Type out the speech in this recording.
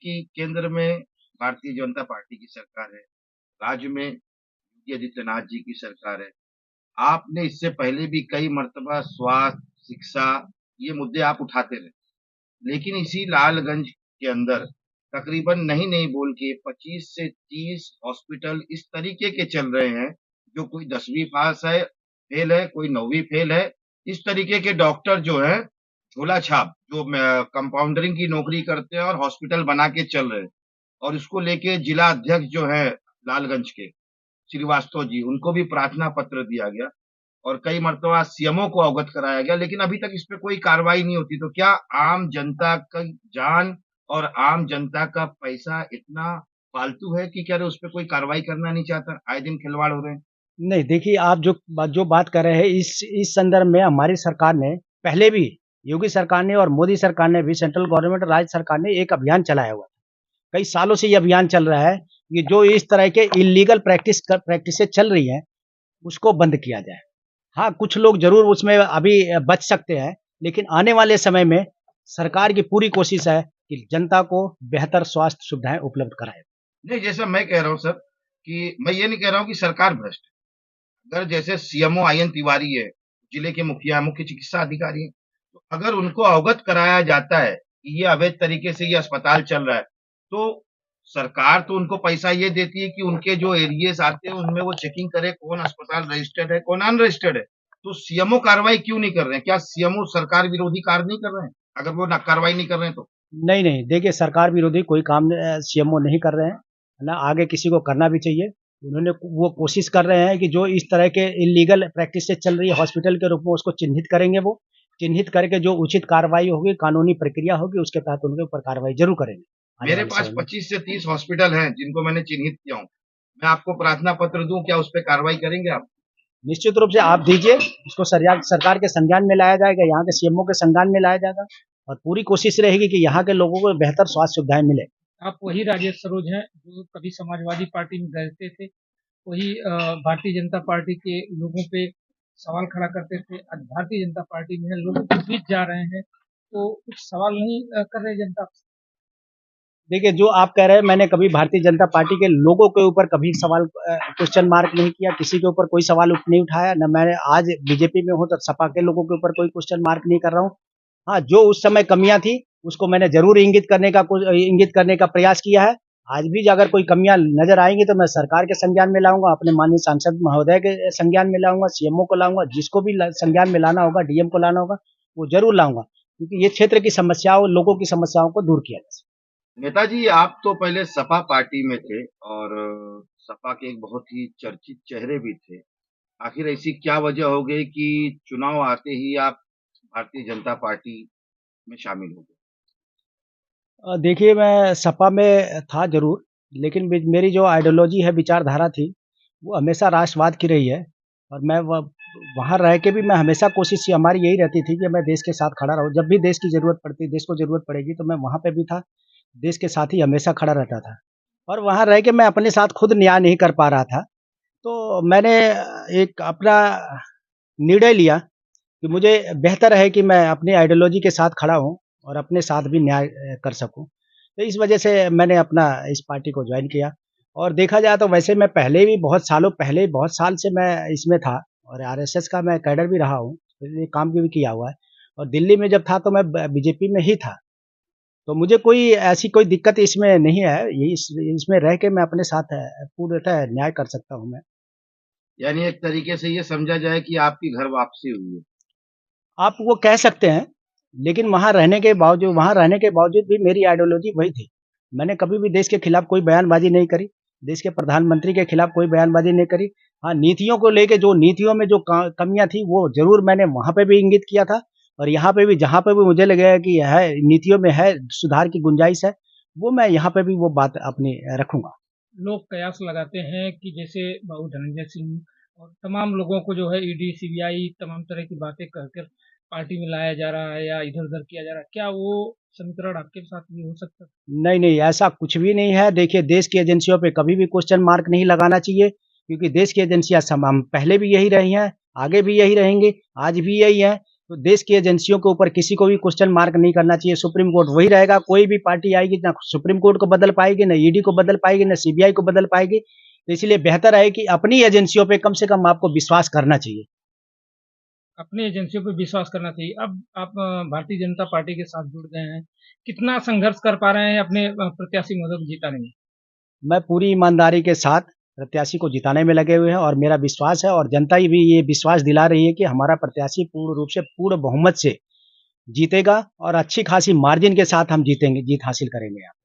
कि केंद्र में भारतीय जनता पार्टी की सरकार है, राज्य में योगी आदित्यनाथ जी की सरकार है। आपने इससे पहले भी कई मर्तबा स्वास्थ्य, शिक्षा ये मुद्दे आप उठाते रहे। लेकिन इसी लालगंज के अंदर तकरीबन नहीं बोल के 25 से 30 हॉस्पिटल इस तरीके के चल रहे हैं, जो कोई 10वीं पास है, फेल है, कोई 9वीं फेल है। इस तरीके के डॉक्टर जो हैं, झोला छाप जो कंपाउंडरिंग की नौकरी करते हैं और हॉस्पिटल बना के चल रहे हैं। और इसको लेके जिला अध्यक्ष जो है लालगंज के श्रीवास्तव जी, उनको भी प्रार्थना पत्र दिया गया और कई मर्तबा सीएमओ को अवगत कराया गया, लेकिन अभी तक इस पे कोई कार्रवाई नहीं होती। तो क्या आम जनता का जान और आम जनता का पैसा इतना फालतू है कि क्या उस पे कोई कार्रवाई करना नहीं चाहता? आए दिन खिलवाड़ हो रहे हैं। नहीं, देखिए आप जो बात कर रहे हैं इस संदर्भ में हमारी सरकार ने पहले भी योगी सरकार ने और मोदी सरकार ने भी सेंट्रल गवर्नमेंट और राज्य सरकार ने एक अभियान चलाया हुआ है। कई सालों से ये अभियान चल रहा है कि जो इस तरह के इलीगल प्रैक्टिसेस चल रही हैं उसको बंद किया जाए। हाँ, कुछ लोग जरूर उसमें अभी बच सकते हैं, लेकिन आने वाले समय में सरकार की पूरी कोशिश है कि जनता को बेहतर स्वास्थ्य सुविधाएं उपलब्ध कराए। नहीं, जैसा मैं कह रहा हूँ सर, कि मैं ये नहीं कह रहा हूँ कि सरकार भ्रष्ट है। अगर जैसे सीएमओ आईएन तिवारी है, जिले के मुखिया मुख्य चिकित्सा अधिकारी हैं, तो अगर उनको अवगत कराया जाता है कि ये अवैध तरीके से ये अस्पताल चल रहा है, तो सरकार तो उनको पैसा ये देती है कि उनके जो एरियाज आते हैं उनमें वो चेकिंग करे कौन अस्पताल रजिस्टर्ड है, कौन अनरजिस्टर्ड है। तो सीएमओ कार्रवाई क्यों नहीं कर रहे हैं? क्या सीएमओ सरकार विरोधी कार्य नहीं कर रहे हैं? अगर वो ना कार्रवाई नहीं कर रहे हैं तो? नहीं, नहीं, देखिए सरकार विरोधी कोई काम सीएमओ नहीं कर रहे हैं, है ना? आगे किसी को करना भी चाहिए। उन्होंने वो कोशिश कर रहे हैं कि जो इस तरह के इलीगल प्रैक्टिसेस चल रही है हॉस्पिटल के रूप में उसको चिन्हित करेंगे वो। चिन्हित करके जो उचित कार्रवाई होगी, कानूनी प्रक्रिया होगी, उसके तहत उनके ऊपर कार्रवाई ज़रूर करेंगे, आने मेरे वाले पास समय में। 25 से 30 हॉस्पिटल हैं जिनको मैंने चिन्हित किया हूँ। मैं आपको प्रार्थना पत्र दूं, क्या उस पर कार्रवाई करेंगे आप? निश्चित रूप से आप दीजिए, उसको सरकार के संज्ञान में लाया जाएगा, यहाँ के सीएमओ के संज्ञान में लाया जाएगा और पूरी कोशिश रहेगी कि यहाँ के लोगों को बेहतर स्वास्थ्य सुविधाएँ मिलें। आप वही राजेश सरोज हैं जो कभी समाजवादी पार्टी में रहते थे, वही भारतीय जनता पार्टी के लोगों पे सवाल खड़ा करते थे। आज भारतीय जनता पार्टी में है, लोगों के बीच जा रहे हैं, तो कुछ सवाल नहीं कर रहे जनता से। देखिए, जो आप कह रहे हैं मैंने कभी भारतीय जनता पार्टी के लोगों के ऊपर कभी सवाल क्वेश्चन मार्क नहीं किया, किसी के ऊपर कोई सवाल नहीं उठाया, ना मैंने आज बीजेपी में हूँ तो सपा के लोगों के ऊपर कोई क्वेश्चन मार्क नहीं कर रहा हूँ। हाँ, जो उस समय कमियां थी उसको मैंने जरूर इंगित करने का प्रयास किया है। आज भी अगर कोई कमियां नजर आएंगी तो मैं सरकार के संज्ञान में लाऊंगा, अपने माननीय सांसद महोदय के संज्ञान में लाऊंगा, सीएमओ को लाऊंगा, जिसको भी संज्ञान में लाना होगा, डीएम को लाना होगा, वो जरूर लाऊंगा, क्योंकि ये क्षेत्र की समस्याओं, लोगों की समस्याओं को दूर किया जा सके। नेताजी, आप तो पहले सपा पार्टी में थे और सपा के एक बहुत ही चर्चित चेहरे भी थे। आखिर ऐसी क्या वजह हो गई कि चुनाव आते ही आप भारतीय जनता पार्टी में शामिल हो गए? देखिए मैं सपा में था ज़रूर, लेकिन मेरी जो आइडियोलॉजी है, विचारधारा थी, वो हमेशा राष्ट्रवाद की रही है और मैं वहाँ रह के भी मैं हमेशा कोशिश हमारी यही रहती थी कि मैं देश के साथ खड़ा रहूँ। जब भी देश की ज़रूरत पड़ती, देश को ज़रूरत पड़ेगी तो मैं वहाँ पे भी था, देश के साथ ही हमेशा खड़ा रहता था और वहाँ रह के मैं अपने साथ खुद न्याय नहीं कर पा रहा था। तो मैंने एक अपना निर्णय लिया कि मुझे बेहतर है कि मैं अपनी आइडियोलॉजी के साथ खड़ा हूँ और अपने साथ भी न्याय कर सकूँ। तो इस वजह से मैंने अपना इस पार्टी को जॉइन किया और देखा जाए तो वैसे मैं पहले भी बहुत सालों पहले बहुत साल से मैं इसमें था और आरएसएस का मैं कैडर भी रहा हूँ, ये काम भी किया हुआ है और दिल्ली में जब था तो मैं बीजेपी में ही था। तो मुझे कोई ऐसी कोई दिक्कत इसमें नहीं है, ये इसमें रह के मैं अपने साथ पूर्णतः न्याय कर सकता हूँ मैं। यानी एक तरीके से ये समझा जाए कि आपकी घर वापसी हुई है। आप वो कह सकते हैं, लेकिन वहाँ रहने के बावजूद भी मेरी आइडियोलॉजी वही थी। मैंने कभी भी देश के खिलाफ कोई बयानबाज़ी नहीं करी, देश के प्रधानमंत्री के खिलाफ कोई बयानबाज़ी नहीं करी। हाँ, नीतियों को लेके जो नीतियों में जो कमियाँ थी वो ज़रूर मैंने वहाँ पे भी इंगित किया था और यहाँ पे भी जहाँ पे भी मुझे लगेगा कि है नीतियों में है सुधार की गुंजाइश है, वो मैं यहाँ पे भी वो बात अपनी रखूँगा। लोग कयास लगाते हैं कि जैसे बाबू धनंजय सिंह और तमाम लोगों को जो है ईडी, सीबीआई तमाम तरह की बातें कहकर पार्टी में लाया जा रहा है या इधर-उधर किया जा रहा है। क्या वो समीकरण आपके साथ भी हो सकता है? नहीं, नहीं, ऐसा कुछ भी नहीं है। देखिए, देश की एजेंसियों पे कभी भी क्वेश्चन मार्क नहीं लगाना चाहिए, क्योंकि देश की एजेंसियाँ हम पहले भी यही रही हैं, आगे भी यही रहेंगी, आज भी यही है। तो देश की एजेंसियों के ऊपर किसी को भी क्वेश्चन मार्क नहीं करना चाहिए। सुप्रीम कोर्ट वही रहेगा, कोई भी पार्टी आएगी ना सुप्रीम कोर्ट को बदल पाएगी, ना ईडी को बदल पाएगी, ना सीबीआई को बदल पाएगी। तो इसलिए बेहतर है कि अपनी एजेंसियों पे कम से कम आपको विश्वास करना चाहिए। अपनी एजेंसियों पे विश्वास करना चाहिए। अब आप भारतीय जनता पार्टी के साथ जुड़ गए हैं। कितना संघर्ष कर पा रहे हैं अपने प्रत्याशी महोदय को जिताने में? मैं पूरी ईमानदारी के साथ प्रत्याशी को जिताने में लगे हुए हैं और मेरा विश्वास है और जनता भी ये विश्वास दिला रही है कि हमारा प्रत्याशी पूर्ण रूप से पूर्ण बहुमत से जीतेगा और अच्छी खासी मार्जिन के साथ हम जीतेंगे, जीत हासिल करेंगे।